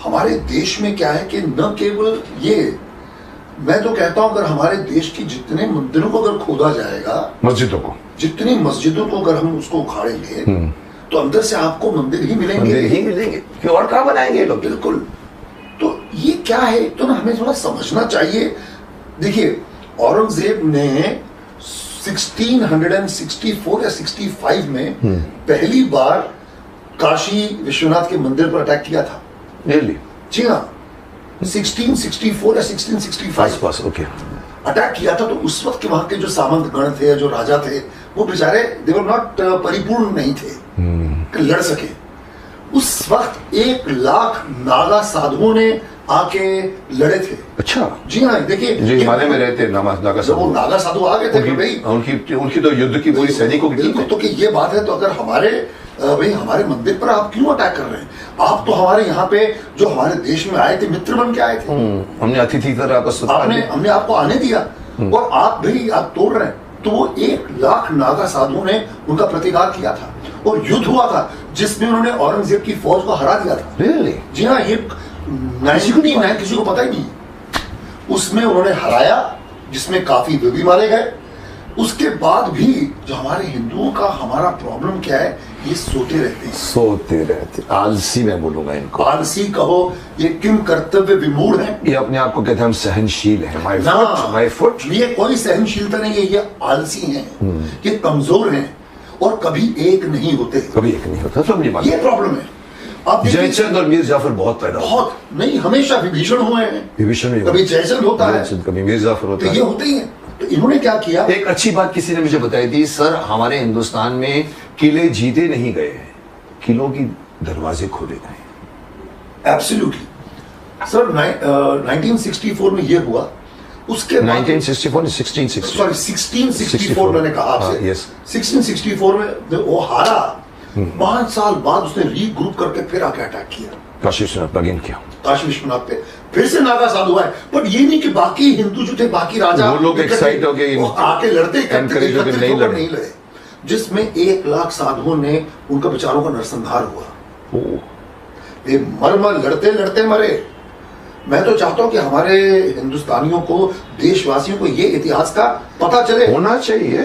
हमारे देश में क्या है कि न केवल ये, मैं तो कहता हूं अगर हमारे देश की जितने मंदिरों को अगर खोदा जाएगा, मस्जिदों को, जितनी मस्जिदों को अगर हम उसको उखाड़ेंगे तो अंदर से आपको मंदिर ही मिलेंगे, मंदिर ही मिलेंगे कि और कहाँ बनाएंगे लोग। बिल्कुल। तो ये क्या है, तो ना हमें थोड़ा समझना चाहिए। देखिए औरंगजेब ने 1664 या 65 में पहली बार काशी विश्वनाथ के मंदिर पर अटैक किया था। रियली? जी हाँ, 1664 या 1665 पास ओके अटैक किया था। तो उस वक्त के वहां के जो सामंत गण थे, जो राजा थे, वो बेचारे दे वर नॉट परिपूर्ण नहीं थे कि लड़ सके। उस वक्त 1 लाख नागा साधुओं ने आके लड़े थे। अच्छा। जी हाँ, देखिए जो हिमालय में रहते नागा साधु, वो नागा साधु आ गए थे कि भाई उनकी तो युद्ध की पूरी सैनिकों की तो कि ये बात है, तो अगर हमारे मंदिर पर आप क्यों अटैक कर रहे हैं? आप तो हमारे यहाँ पे जो हमारे देश में आए थे, मित्र बन के आए थे, हमने अतिथि की तरह हमने आपको आने दिया और आप भाई आप तोड़ रहे हैं। तो वो 1 लाख नागा साधुओं ने उनका प्रतिकार किया था और युद्ध हुआ था जिसमें उन्होंने औरंगजेब की फौज को हरा दिया था। Really? जी हाँ, ये 99 किसी को पता ही नहीं। उसमें उन्होंने हराया, जिसमें काफी वे भी मारे गए। उसके बाद भी जो हमारे हिंदुओं का हमारा प्रॉब्लम क्या है, ये सोते रहते हैं, आलसी मैं बोलूंगा इनको, आलसी कहो, ये किम कर्तव्य विमूढ़ है। ये अपने आप को कहते हैं हम सहनशील हैं, माय फुट। ये कोई सहनशीलता नहीं है, ये आलसी हैं, ये कमजोर हैं और कभी एक नहीं होते, ये प्रॉब्लम है। अब जयचंद और मीर जाफर बहुत पैदा, बहुत नहीं, हमेशा विभीषण हुए हैं, विभीषण कभी जयचंद होता है, कभी मीर जाफर होता है, ये होते ही हैं। तो इन्होंने क्या किया, एक अच्छी बात किसी ने मुझे बताई थी, सर हमारे हिंदुस्तान में किले जीते नहीं गए हैं, किलों की दरवाजे खोले गए। Absolutely sir. 1964 में ये हुआ, उसके 1664 मैंने कहा आपसे, 1664 में वो हारा, 5 साल बाद उसने रीग्रुप करके फिर आके अटैक किया, काशी विश्वनाथ अगेन किया, काशी विश्वनाथ पे फिर से नागा साधु आए। बट ये नहीं कि बाकी हिंदू जो थे, बाकी राजा, वो लोग एक्साइट हो गए, आके लड़ते नहीं लड़े, जिसमें 1 लाख साधुओं ने उनका विचारों का नरसंहार हुआ। ये मर लड़ते लड़ते मरे। मैं तो चाहता हूं कि हमारे हिंदुस्तानियों को, देशवासियों को ये इतिहास का पता चले, होना चाहिए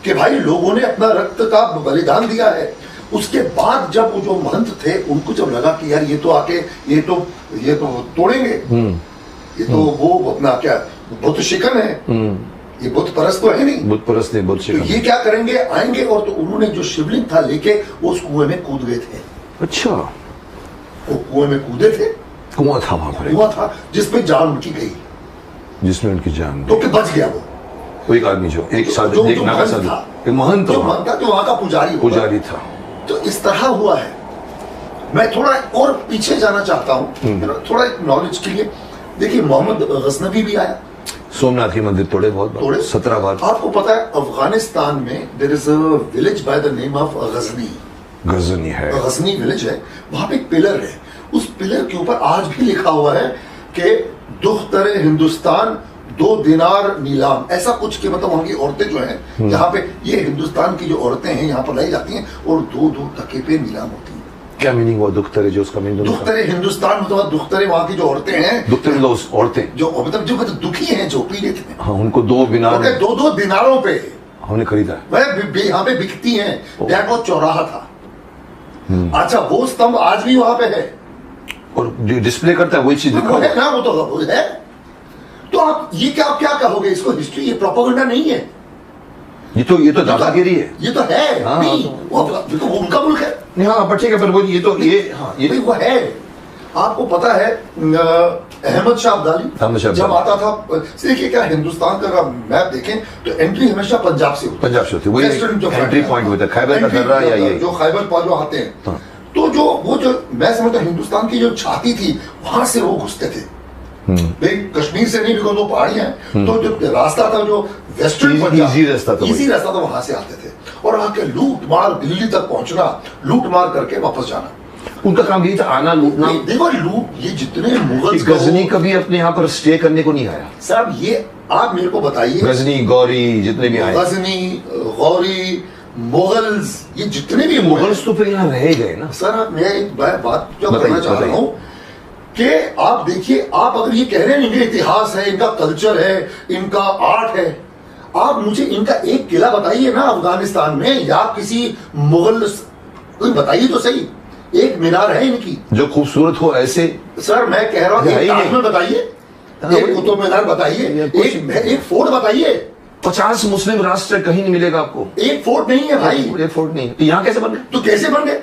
कि भाई लोगों ने अपना रक्त का बलिदान दिया है। उसके बाद जब वो जो महंत थे, उनको जब लगा कि यार ये तो आके ये तो तोड़ेंगे, ये तो वो अपना क्या बुत शिकन है, ये बुत परस्त तो है नहीं, बुत परस्त नहीं, बुत शिकन, तो ये क्या करेंगे, आएंगे। और तो उन्होंने जो शिवलिंग था लेके वो उस कुएं में कूद गए थे। अच्छा, वो कुएं में कूदे थे, कुआं था वहां पर, कुआं था जिसपे जान उनकी गई, जिसमें उनकी जान तो कि बच गया वो एक आदमी, जो एक साधु, एक नागा साधु, एक महंत था, जो वहां का पुजारी था। तो इस तरह हुआ है। मैं थोड़ा और पीछे जाना चाहता हूँ, थोड़ा एक नॉलेज के लिए। देखिए मोहम्मद गजनवी भी आया, सोमनाथ के मंदिर तोड़े, बहुत तोड़े, 17 बार। आपको पता है अफगानिस्तान में there is a village by the name of Ghazni है, गजनी विलेज है। वहां पे एक पिलर है, उस पिलर के ऊपर आज भी लिखा हुआ है कि दुख्तर हिंदुस्तान 2 दिनार नीलाम, ऐसा कुछ के मतलब वहां की औरतें जो हैं, यहाँ पे ये हिंदुस्तान की जो औरतें हैं यहाँ पर लाई जाती हैं और 2 टके पे नीलाम होती है। क्या मीनिंग हुआ दुख्तरे, जो उसका मीनिंग? दुख्तरे हिंदुस्तान मतलब दुख्तरे वहां की जो औरतें हैं, दुख्तरे मतलब औरतें जो मतलब दुखी हैं, जो पीड़ित हैं, हाँ, उनको 2 दिनारों पे हमने खरीदा, वह यहाँ पे बिकती हैं। वो चौराहा था। अच्छा, वो स्तंभ आज भी वहां पे है और जो डिस्प्ले करता है वही चीज लिखा है ना, वो तो है। तो आप ये क्या कहोगे इसको, हिस्ट्री, ये प्रोपेगेंडा नहीं है, ये तो दादागिरी है, ये तो है। हाँ, वो उनका मुल्क है। हाँ, पर ठीक है, पर वो ये वो है। आपको पता है अहमद शाह अब्दाली जब आता था, देखिए क्या हिंदुस्तान का मैप देखें तो एंट्री हमेशा पंजाब से होती, वही एंट्री पॉइंट होता है, खैबर का दर्रा या ये जो खैबर पास जो आते हैं। तो जो मैं समझता हिंदुस्तान की जो छाती थी, वहां से वो घुसते थे। कश्मीर से नहीं, बिकॉज वो पहाड़ियां हैं, तो जो रास्ता था, जो वेस्टर्न इजी रास्ता था, वहां से आते थे और आके लूट मार दिल्ली तक पहुंचना, लूट मार करके वापस जाना। उनका काम यही था, आना, लूटना। देखो लूट, ये जितने मुगल, गजनी कभी अपने यहाँ पर स्टे करने को नहीं आया साहब। ये आप मेरे को बताइए, गजनी, गौरी, जितने भी आए, गजनी, गौरी, मुगल्स, ये जितने भी मुगल्स तो फिर यहाँ रह गए ना सर। मैं एक बात जो करना चाह रहा हूँ कि आप देखिए, आप अगर ये कह रहे हैं इनका इतिहास है, इनका कल्चर है, इनका आर्ट है, आप मुझे इनका एक किला बताइए ना अफगानिस्तान में, या किसी मुगल, कोई बताइए तो सही, एक मीनार है इनकी जो खूबसूरत हो ऐसे। सर मैं कह रहा हूं एक ताजमहल बताइए, एक कुतुब मीनार बताइए, एक फोर्ट बताइए। 50 मुस्लिम राष्ट्र कहीं नहीं मिलेगा आपको। एक फोर्ट नहीं है भाई, एक फोर्ट नहीं। तो यहाँ कैसे बन गए? तो कैसे बन गए?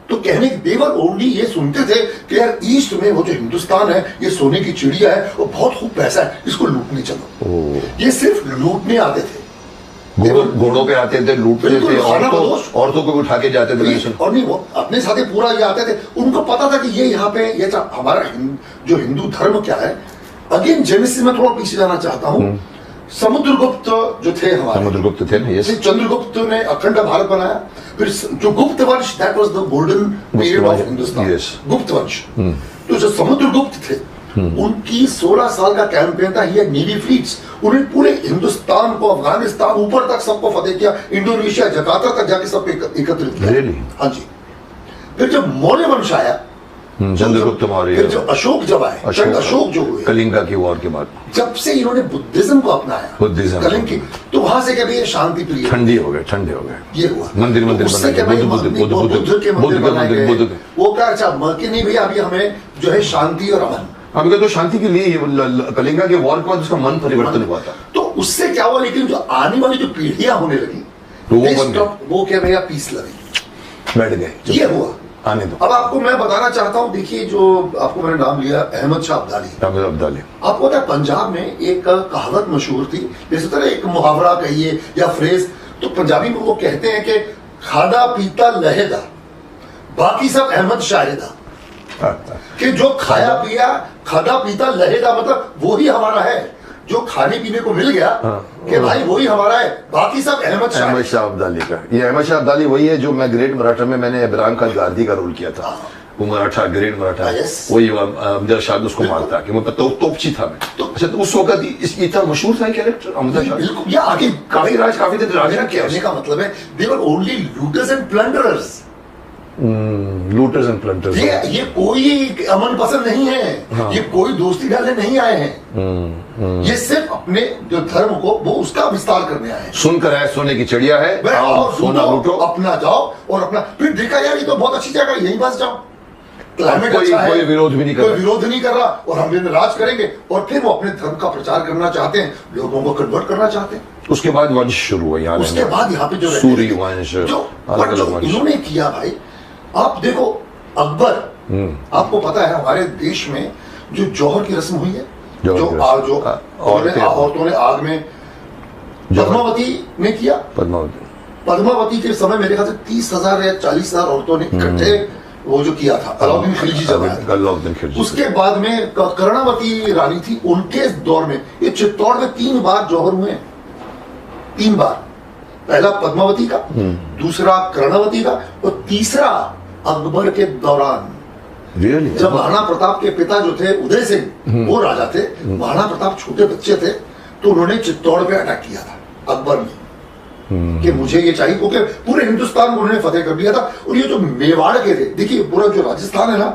तो कहने के देवर ओनली ये सुनते थे कि यार ईस्ट में वो जो हिंदुस्तान है ये सोने की चिड़िया है, वो बहुत खूब पैसा है, इसको लूटने चलो। ये सिर्फ लूटने आते थे, घोड़ों पे आते थे, लूटते थे, औरतों को उठा के जाते थे। और नहीं, वो अपने साथ पूरा ये आते थे। उनको पता था कि ये यहाँ पे ये हमारा जो हिंदू धर्म क्या है। अगेन जेनेसिस में थोड़ा पीछे जाना चाहता हूँ। समुद्रगुप्त जो थे हमारे, समुद्रगुप्त थे ना, यस। चंद्रगुप्त ने अखंड भारत बनाया। फिर जो गुप्त वंश, that was the golden period of Hindustan, गुप्त वंश। तो जो समुद्रगुप्त थे उनकी 16 साल का कैंपेन था, ये नेवी फ्लीट्स, उन्हें पूरे हिंदुस्तान को, अफगानिस्तान ऊपर तक सबको फतेह किया, इंडोनेशिया जकार्ता तक जाके सब एकत्रित किया। हाँ जी। फिर जब मौर्य वंश आया, चंद्रगुप्त मौर्य, फिर जो अशोक जब आए, अशोक जो हुए कलिंगा की वॉर के बाद, जब से इन्होंने बुद्धिज्म को अपनाया, बुद्धिज्म कलिंग की, तो वहां से क्या भी शांति प्रिय, ठंडी हो गए, ठंडे हो गए, ये हुआ। मंदिर बुद्ध के मंदिर, वो क्या, अच्छा कि नहीं भैया अभी हमें जो है शांति और अमन, हमको तो शांति के लिए कलिंगा के वॉर के बाद उसका मन परिवर्तन हुआ था। तो उससे क्या हुआ, लेकिन जो आने वाली जो पीढ़ियां होने लगी, वो क्या भैया पीस लगी, बैठ गए, ये हुआ। आने दो। अब आपको मैं बताना चाहता हूं, देखिए जो आपको मैंने नाम लिया अहमद शाह अब्दाली। आपको पता है पंजाब में एक कहावत मशहूर थी, जैसे तरह एक मुहावरा कहिए या फ्रेज, तो पंजाबी में वो कहते हैं कि खादा पीता लहेदा, बाकी सब अहमद शाहिदा। कि जो खाया पिया, खादा पीता लहेदा, मतलब वो ही हमारा है, जो खाने पीने को मिल गया कि भाई वही हमारा है, बाकी सब अहमद शाह अब्दाली का। ये अहमद शाह अब्दाली वही है जो मैं ग्रेट मराठा में मैंने इब्राहिम खान गांधी का रोल किया था। वो मराठा, ग्रेट मराठा, वही अमजद शाह उसको मारता कि मैं तोपची था मैं। अच्छा, तो उस वक्त इतना मशहूर था कैरेक्टर अमजद शाह। बिल्कुल, या आगे काफी दिन राजा कहने का मतलब है they were only looters and plunderers. Looters and plunderers. ये कोई अमन पसंद नहीं है, ये कोई दोस्ती डालने नहीं आए हैं, ये सिर्फ अपने जो धर्म को वो उसका विस्तार करने आए हैं। सुनकर है सोने की चिड़िया है, और सोना लूटो, अपना जाओ और अपना, फिर देखा यार ये तो बहुत अच्छी जगह, यहीं बस जाओ, क्लाइमेट अच्छा है, कोई विरोध भी नहीं कर रहा, कोई विरोध नहीं कर रहा, और हम दिन राज करेंगे। और फिर वो अपने धर्म का प्रचार करना चाहते हैं, लोगों को कन्वर्ट करना चाहते हैं। उसके बाद वंश शुरू हुआ यहाँ, उसके बाद यहाँ पे जो सूर्य वंश, अलग अलग वंश इन्होंने किया भाई। आप देखो अकबर, आपको पता है हमारे देश में जो जौहर की रस्म हुई है, जो औरतों ने आग में, पद्मावती ने किया। पद्मावती के समय मेरे ख्याल से 30,000 या 40,000 औरतों ने इकट्ठे वो जो किया था, अलाउद्दीन खिलजी जब आया। उसके बाद में कर्णावती रानी थी, उनके दौर में ये चित्तौड़ में 3 बार जौहर हुए, 3 बार। पहला पद्मावती का, दूसरा कर्णावती का, और तीसरा अकबर के दौरान। really? जब महाराणा प्रताप के पिता जो थे उदय सिंह, वो राजा थे, महाराणा प्रताप छोटे बच्चे थे, तो उन्होंने चित्तौड़ पे अटैक किया था अकबर ने, कि मुझे ये चाहिए, क्योंकि पूरे हिंदुस्तान को उन्होंने फतेह कर दिया था। और ये जो मेवाड़ के थे, देखिए पूरा जो राजस्थान है ना,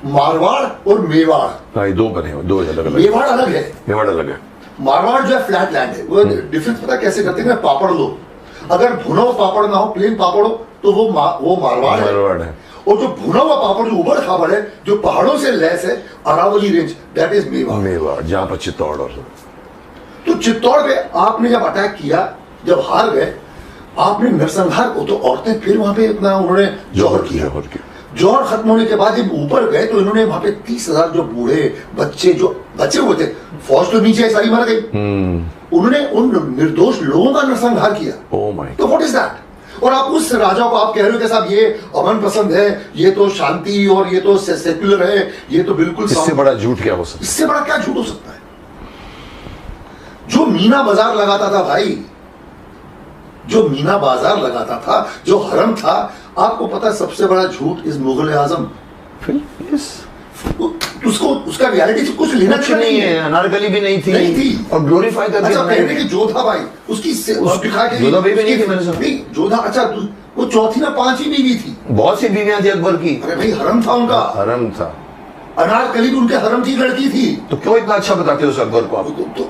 मारवाड़ और मेवाड़, दो बने, दो अलग। मेवाड़ अलग है, मेवाड़ अलग है, मारवाड़ जो है फ्लैट लैंड है। वो डिफरेंस पता कैसे करते हैं, पापड़ लो, अगर भुना हुआ पापड़ ना हो, प्लेन पापड़ हो, तो वो मारवाड़ है। और जो भुना हुआ पापड़ जो उबड़ खाबड़ है, जो पहाड़ों से लैस है, Aravalli range, that is Mewar, जहां पर चित्तौड़। और तो चित्तौड़ पे आपने जब अटैक किया, जब हार गए, आपने नरसंहार को, तो औरतें फिर वहां पे इतना उन्होंने जौहर किया। जौहर खत्म होने के बाद जब ऊपर गए, तो इन्होंने वहां पे 30,000 जो बूढ़े बच्चे जो बचे हुए थे, फौज तो नीचे सारी मर गई, उन्होंने उन निर्दोष लोगों का नरसंहार किया। तो व्हाट इज दैट? और आप उस राजा को आप कह रहे हो कि साहब ये अमन पसंद है, ये तो शांति, और ये तो सेक्युलर है, ये तो बिल्कुल, इससे बड़ा झूठ क्या हो सकता है? इससे बड़ा क्या झूठ हो सकता है? जो मीना बाजार लगाता था भाई, जो मीना बाजार लगाता था, जो हरम था, आपको पता है सबसे बड़ा झूठ इस मुगल आजम, उसको उसका रियलिटी से कुछ लेना नहीं है, अनारकली भी नहीं थी और ग्लोरीफाई कर दिया। कहने की जोधा भाई, उसकी दिखा के जोधा बीवी नहीं थी, मैंने सुना। जोधा, अच्छा वो चौथी ना 5वीं बीवी थी, बहुत सी बीवियां थी अकबर की। अरे भाई हरम था उनका, हरम था। अनारकली भी उनके हरम की लड़की थी। तो क्यों इतना अच्छा बताते हो उस अकबर को आप? तो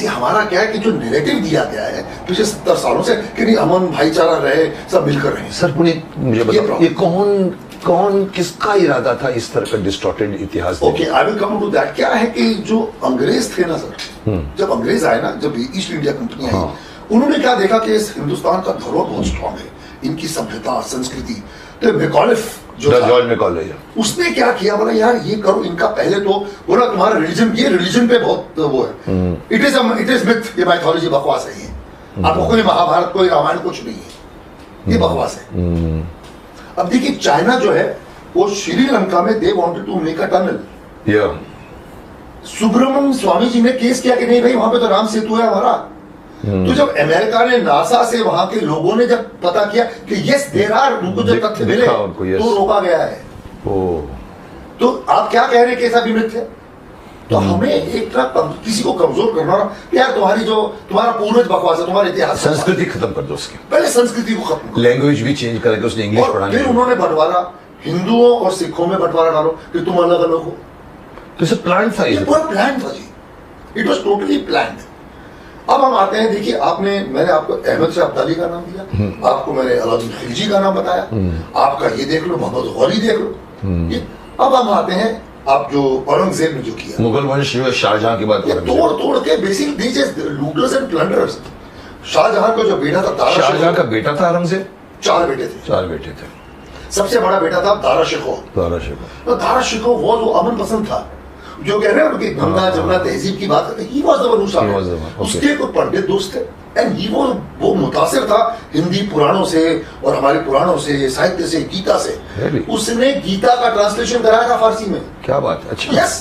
हमारा क्या है कि जो नैरेटिव दिया गया है पिछले 70 सालों से कि नहीं अमन भाईचारा रहे, सब मिलकर रहे। सर पुनीत मुझे बताओ, ये कौन किसका इरादा था इस तरह का डिस्टॉर्टेड इतिहास? Okay, I will come to that. क्या है कि जो अंग्रेज थे ना सर, जब अंग्रेज आए ना, जब ईस्ट इंडिया कंपनी आई, उन्होंने क्या देखा कि इस हिंदुस्तान का धरोहर बहुत स्ट्रांग है, इनकी सभ्यता संस्कृति। तो मैकॉलिफ जो जॉर्ज मैकॉले, उसने क्या किया, बोला यार ये करो, इनका पहले तो बोला तुम्हारा रिलीजन पे बहुत वो है, इट इज मिथ, ये माइथोलॉजी बकवास है, ये आपको कोई महाभारत कोई रामायण कुछ नहीं है, ये बकवास है। अब देखिए चाइना जो है वो श्रीलंका में they wanted to make a tunnel. Subramanian Swamy ji ने केस किया कि नहीं भाई वहां पे तो राम सेतु है हमारा। तो जब अमेरिका ने नासा से वहां के लोगों ने जब पता किया कि यस देयर आर, उनको जब तथ्य मिले तो रोका गया है। तो आप क्या कह रहे हैं कि ऐसा भी मिथ है? तो हमें एक तरह किसी को कमजोर करना, यार तुम्हारा पूर्वज बकवास है, तुम्हारा इतिहास, संस्कृति खत्म कर दो उसकी, पहले संस्कृति को खत्म, लैंग्वेज भी चेंज करके उसने इंग्लिश पढ़ानी। फिर उन्होंने बंटवारा, हिंदुओं और सिखों में बंटवारा डालो कि तुम अलग अलग हो। तो प्लान था, ये पूरा प्लान था जी, इट वॉज टोटली प्लान्ड। अब हम आते हैं, देखिए मैंने आपको अहमद शाह अब्दाली का नाम दिया, आपको मैंने अलाउद्दीन खिलजी का नाम बताया, आपका ये देख लो, मोहम्मद गौरी देख लो। अब हम आते हैं आप जो औरंगजेब ने जो किया, मुगल वंश जो शाहजहां की बात तोड़ के बेसिक लूटर्स एंड प्लंडरर्स। शाहजहां का जो बेटा था, शाहजहां का बेटा था औरंगजेब, 4 बेटे थे। सबसे बड़ा बेटा था दारा शिकोह। तो दारा शिकोह वो अमन पसंद था, जो कह रहे हैं कि गंगा जमुना तहजीब की बात करते, he was the one who started. उसके कुछ पंडित दोस्त थे एंड ही वो मुतासिर था हिंदी पुराणों से और हमारे पुराणों से, साहित्य से, गीता से। उसने गीता का ट्रांसलेशन कराया था फारसी में। क्या बात, अच्छा। यस,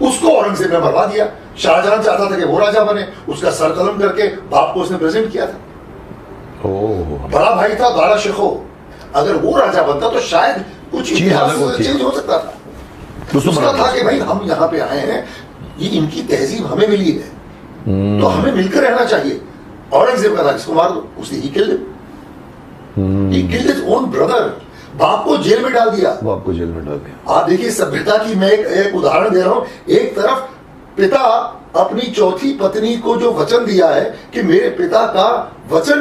उसको औरंगजेब ने मरवा दिया। शाहजहां चाहता था कि वो राजा बने, उसका सर कलम करके बाप को उसने प्रेजेंट किया था। बड़ा भाई था दारा शिकोह, अगर वो राजा बनता तो शायद कुछ चेंज हो सकता था। उसका था कि भाई हम यहाँ पे आए हैं, ये इनकी तहजीब हमें मिली है, तो हमें मिलकर रहना चाहिए। औरंगजेब का था इसको मार दो, उसने he killed his own brother, बाप को जेल में डाल दिया। आप देखिए सभ्यता की मैं एक उदाहरण दे रहा हूं। एक तरफ पिता अपनी चौथी पत्नी को जो वचन दिया है कि मेरे पिता का वचन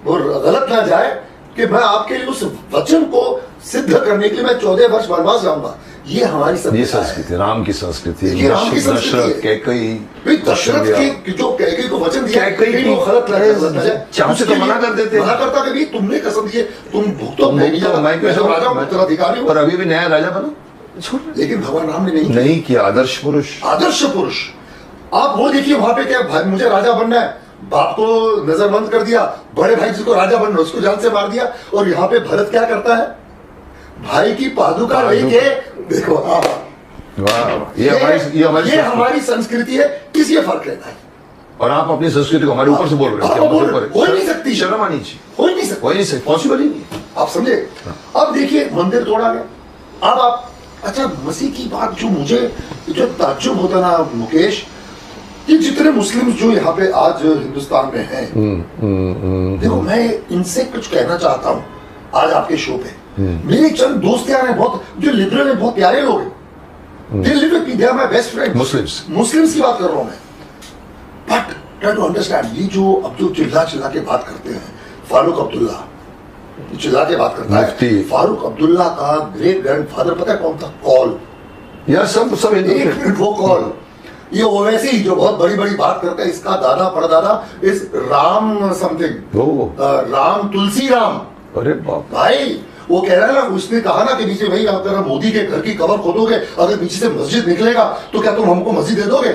गलत ना जाए, कि मैं आपके लिए उस वचन को सिद्ध करने के लिए मैं 14 वर्ष वनवास जाऊंगा। ये हमारी संस्कृति, राम की संस्कृति, दशरथ के जो कैकेयी को वचन दिया, चाहते तो मना कर देते, मना करता कि तुमने कसम दिए, तुम भुगतो, मैं राजा हूं, उत्तराधिकारी हूं। और अभी भी नया राजा बना, लेकिन भगवान राम ने नहीं किया। आदर्श पुरुष। आप वो देखिए वहां पे क्या, मुझे राजा बनना है, बाप को नजरबंद कर दिया, बड़े भाई जिसको राजा बनना उसको जान से मार दिया। और यहाँ पे भरत क्या करता है, भाई की पादुका लेके, देखो ये हमारी संस्कृति है, किस ये फर्क रहता है। और आप अपनी संस्कृति को हमारे ऊपर से बोल रहे हैं, हो नहीं सकती, शर्म आनी चाहिए, हो ही नहीं सकती, पॉसिबल ही नहीं। आप समझे। अब देखिए मंदिर तोड़ा गया। अब आप, अच्छा मसीह की बात जो मुझे जो ताज्जुब होता ना मुकेश, कि जितने मुस्लिम जो यहाँ पे आज हिंदुस्तान में हैं, देखो मैं इनसे कुछ कहना चाहता हूँ आज आपके शो पे। मेरे चंद दोस्त यार हैं बहुत, जो लिबरल हैं, बहुत प्यारे लोग हैं, they are my best friend. Muslims की बात कर रहा हूँ मैं। बट ट्राई टू अंडरस्टैंड, ये जो अब जो चिल्ला के बात करते हैं, फारूक अब्दुल्ला चिल्ला के बात करता है, फारूक अब्दुल्ला का ग्रेट ग्रैंडफादर पता है कौन था? कॉल, यार सब वो कॉल, ये ओवैसी ही जो बहुत बड़ी बात करता है, इसका दादा परदादा इस राम समथिंग, राम तुलसी राम। अरे बाप भाई, वो कह रहा है ना, उसने कहा ना कि नीचे भाई अगर मोदी के घर की कबर खोदोगे, अगर पीछे से मस्जिद निकलेगा तो क्या तुम हमको मस्जिद दे दोगे?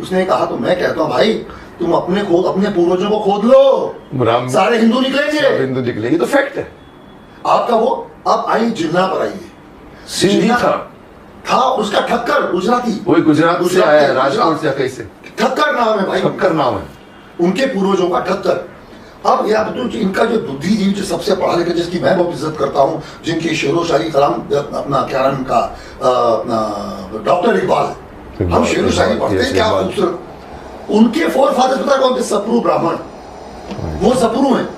उसने कहा तो मैं कहता हूँ भाई तुम अपने पूर्वजों को खोद लो, सारे हिंदू निकलेंगे, तो फैक्ट है आपका। वो आप आई जिन्ना पर आइए, सिंधी था उसका ठक्कर, गुजराती, वही गुजरात से आया, राजकोट से, कैसे ठक्कर नाम है भाई, ठक्कर नाम है उनके पूर्वजों का, ठक्कर। अब यार तो इनका जो बुद्धिजीवी जो सबसे पढ़ा लिखा, जिसकी मैं बहुत इज्जत करता हूँ, जिनकी शेरो शायरी कलाम, अपना क्या नाम का, डॉक्टर इकबाल, हम शेरो शायरी पढ़ते हैं, क्या खूबसूरत। उनके फोर फादर्स पता कौन थे? सपरू ब्राह्मण, वो सपरू हैं।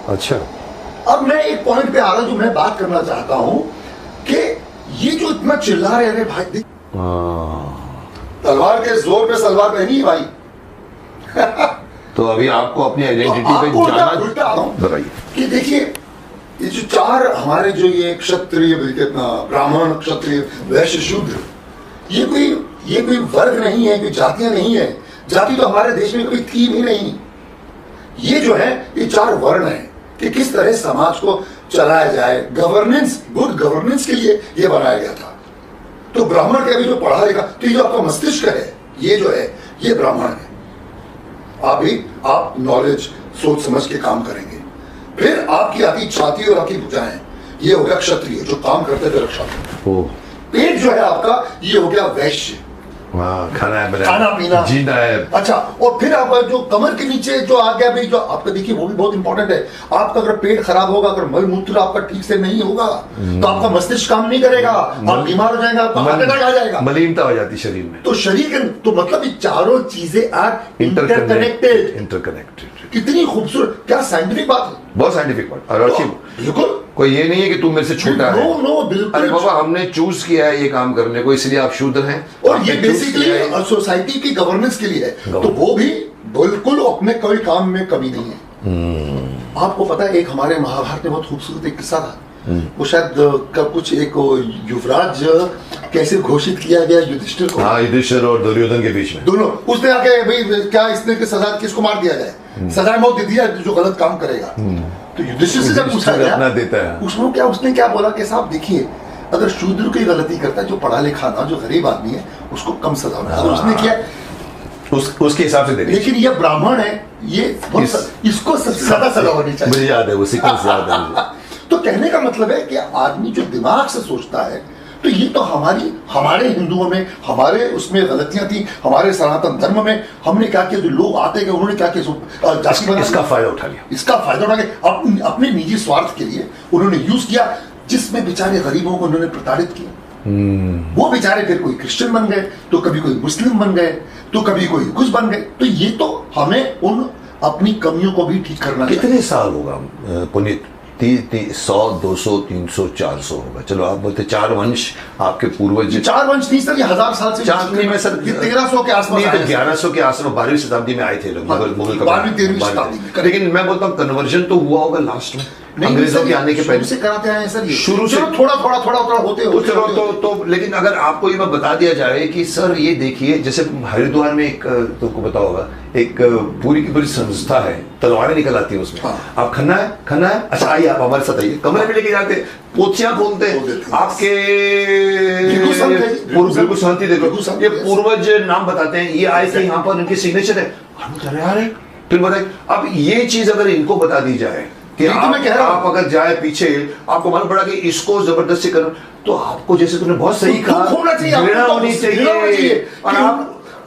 अच्छा, अब मैं एक पॉइंट पे आ रहा हूं जो मैं बात करना चाहता हूं कि ये जो इतना चिल्ला रहे हैं भाई, तलवार के जोर पे सलवार पहनी है भाई। तो अभी आपको अपनी आइडेंटिटी पे जाना बताइए कि देखिए ये जो चार हमारे जो ये क्षत्रिय, ब्राह्मण, क्षत्रिय, वैश्य, शूद्र, ये कोई वर्ग नहीं है, कोई जातियां नहीं है। जाति तो हमारे देश में कोई थी भी नहीं। ये जो है ये चार वर्ण है कि किस तरह समाज को चलाया जाए, गवर्नेंस, गुड गवर्नेंस के लिए ये बनाया गया था। तो ब्राह्मण के अभी जो पढ़ा लिखा, तो ये जो आपका मस्तिष्क है, ये जो है ये ब्राह्मण है। आप नॉलेज सोच समझ के काम करेंगे। फिर आपकी आती छाती और आपकी भुजाएं, ये हो गया क्षत्रिय जो काम करते थे रक्षा में। पेट जो है आपका, ये हो गया वैश्य, खाना पीना, जीना है। अच्छा, और फिर आप जो कमर के नीचे जो आ गया भाई, जो आपका देखिए वो भी बहुत इंपॉर्टेंट है। आपका अगर पेट खराब होगा, अगर मल मूत्र आपका ठीक से नहीं होगा, तो आपका मस्तिष्क काम नहीं करेगा, आप बीमार हो जाएंगे, आपका हार्ट अटैक आ जाएगा, मलिनता हो जाती शरीर में। तो शरीर तो मतलब ये चारों चीजें आर इंटरकनेक्टेड। कितनी खूबसूरत, क्या साइंटिफिक बात है, बहुत साइंटिफिक बात। और बिल्कुल कोई ये नहीं है कि तू मेरे से छोटा है। नो बिल्कुल। अरे बाबा, हमने चूज किया है ये काम करने को, इसलिए आप शूद्र हैं। और ये बेसिकली सोसाइटी की गवर्नेंस के लिए है। तो वो भी बिल्कुल अपने कोई काम में कमी नहीं है। आपको पता है, एक हमारे महाभारत में बहुत खूबसूरत एक किस्सा था। वो शायद कब कुछ एक युवराज कैसे घोषित किया गया युधिष्ठिर को। हाँ, युधिष्ठिर और दुर्योधन के बीच में दोनों। उसने आके भाई क्या इसने की सजा, किसको मार दिया जाए, सजा मौत दे दिया जो गलत काम करेगा। तो युधिष्ठिर से जब पूछा गया, देता है उसने क्या बोला कि साहब देखिए, अगर शूद्र की गलती करता है, जो पढ़ा लिखा ना, जो गरीब आदमी है, उसको कम सजा होना है। उसने किया उसके हिसाब से दे। लेकिन ये ब्राह्मण है, ये इसको सबसे ज्यादा सजा होनी चाहिए। मुझे याद है, उसी को याद है। तो कहने का मतलब है कि आदमी जो दिमाग से सोचता है, तो ये तो हमारे हिंदुओं में, हमारे उसमें गलतियां थी, हमारे सनातन धर्म में हमने क्या किया, जो लोग आते गए उन्होंने क्या किया, इसका फायदा उठा लिया, इसका फायदा उठा के अपने निजी स्वार्थ के लिए उन्होंने यूज किया, जिसमें बेचारे गरीबों को उन्होंने प्रताड़ित किया। वो बेचारे फिर कोई क्रिश्चियन बन गए, तो कभी कोई मुस्लिम बन गए, तो कभी कोई कुछ बन गए। तो ये तो हमें उन अपनी कमियों को भी ठीक करना। कितने साल होगा पुनीत? 100, 200, 300, 400 होगा। चलो आप बोलते 4 वंश आपके पूर्वज। 4 वंश नहीं सर, ये 1000 साल से। 4 में सर 1300 के आसपास, 1100 के आसपास, 12वीं शताब्दी में आए थे लोग, मुगल 12वीं शताब्दी। लेकिन मैं बोलता हूँ कन्वर्जन तो हुआ होगा लास्ट में, अंग्रेजों के आने के पहले से कराते आए सर। शुरू से थोड़ा होते तो लेकिन अगर आपको ये बता दिया जाए कि सर ये देखिए, जैसे हरिद्वार में एक, तुमको पता होगा, एक पूरी की पूरी संस्था है, तलवारें निकल आती है उसमें। आप खन्ना है, अच्छा आइए आप हमारे साथ आइए, कमरे में लेके जाते, पोथियां खोलते, आपके बिल्कुल शांति देखो, ये पूर्वज नाम बताते हैं, ये आए थे यहाँ पर, इनके सिग्नेचर है, फिर बताए। अब ये चीज अगर इनको बता दी जाए कि आप अगर जाए पीछे, आपको मालूम पड़ा कि इसको जबरदस्ती करो, तो आपको, जैसे तुमने बहुत सही कहा, घृणा होनी चाहिए। और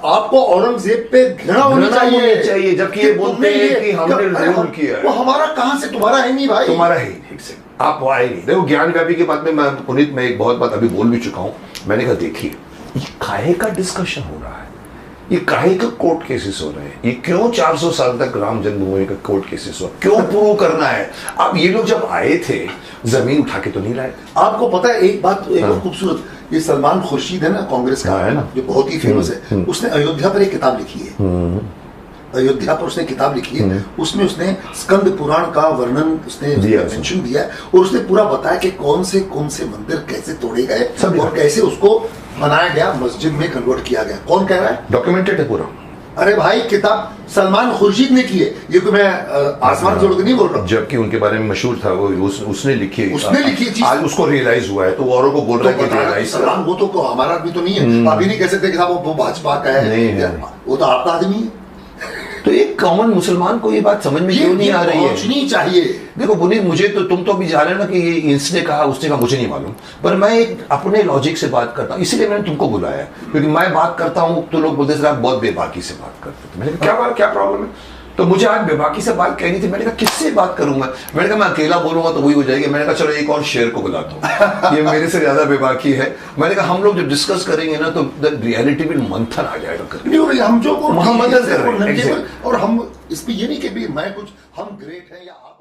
आपको औरंगजेब पे घृणा होनी चाहिए, जबकि ये बोलते हैं कि हमने रूल किया है। वो हमारा कहां से, तुम्हारा है नहीं भाई, तुम्हारा है ठीक से, आप वो आए नहीं। देखो ज्ञान व्यापी की बात में मैं पुनीत में एक बहुत बात अभी बोल भी चुका हूं। मैंने कहा देखिए, ये काहे का डिस्कशन हो रहा है, ये काहे का कोर्ट केसेस हो रहे हैं, ये क्यों 400 साल तक राम जन्मभूमि का कोर्ट केसेस हुआ, क्यों प्रूव करना है? अब ये लोग जब आए थे, जमीन उठा के तो नहीं लाए। आपको पता है एक बात, एक खूबसूरत, ये सलमान खुर्शीद है ना, कांग्रेस का है ना, जो बहुत ही फेमस है, उसने अयोध्या पर एक किताब लिखी है। अयोध्या पर उसने किताब लिखी है, उसमें उसने स्कंद पुराण का वर्णन उसने मेंशन दिया है, और उसने पूरा बताया कि कौन से मंदिर कैसे तोड़े गए और कैसे उसको बनाया गया, मस्जिद में कन्वर्ट किया गया। कौन कह रहा है? डॉक्यूमेंटेड है पूरा। अरे भाई, किताब सलमान खुर्शीद ने की है, ये कोई मैं आसमान जोड़ के नहीं बोल रहा हूँ। जबकि उनके बारे में मशहूर था, वो उसने लिखी है, चीज आज उसको रियलाइज हुआ है, तो औरों को बोल रहा है कि रियलाइज। सलमान वो तो हमारा आदमी तो नहीं है, आप ही नहीं कह सकते कि साहब वो भाजपा का है, वो तो आपका आदमी है। तो एक कॉमन मुसलमान को ये बात समझ में क्यों नहीं आ रही है? पहुंचनी चाहिए। देखो पुनीत, मुझे तो, तुम तो अभी जा रहे हो ना कि ये इसने कहा उसने कहा, मुझे नहीं मालूम, पर मैं एक अपने लॉजिक से बात करता हूँ, इसीलिए मैंने तुमको बुलाया, क्योंकि मैं बात करता हूँ तो लोग बोलते सर आप बहुत बेबाकी से बात करते थे। मैंने कहा क्या प्रॉब्लम है? तो मुझे आज बेबाकी से बात कहनी थी। मैंने कहा किससे बात करूंगा? मैंने कहा मैं अकेला बोलूंगा तो वही हो जाएगी। मैंने कहा चलो एक और शेर को बुलाता हूँ, ये मेरे से ज्यादा बेबाकी है। मैंने कहा हम लोग जब डिस्कस करेंगे ना, तो रियलिटी में मंथन आ जाएगा। हम जो मंथन कर रहे हैं, और हम इस पे ये नहीं कि मैं कुछ, हम ग्रेट है या आप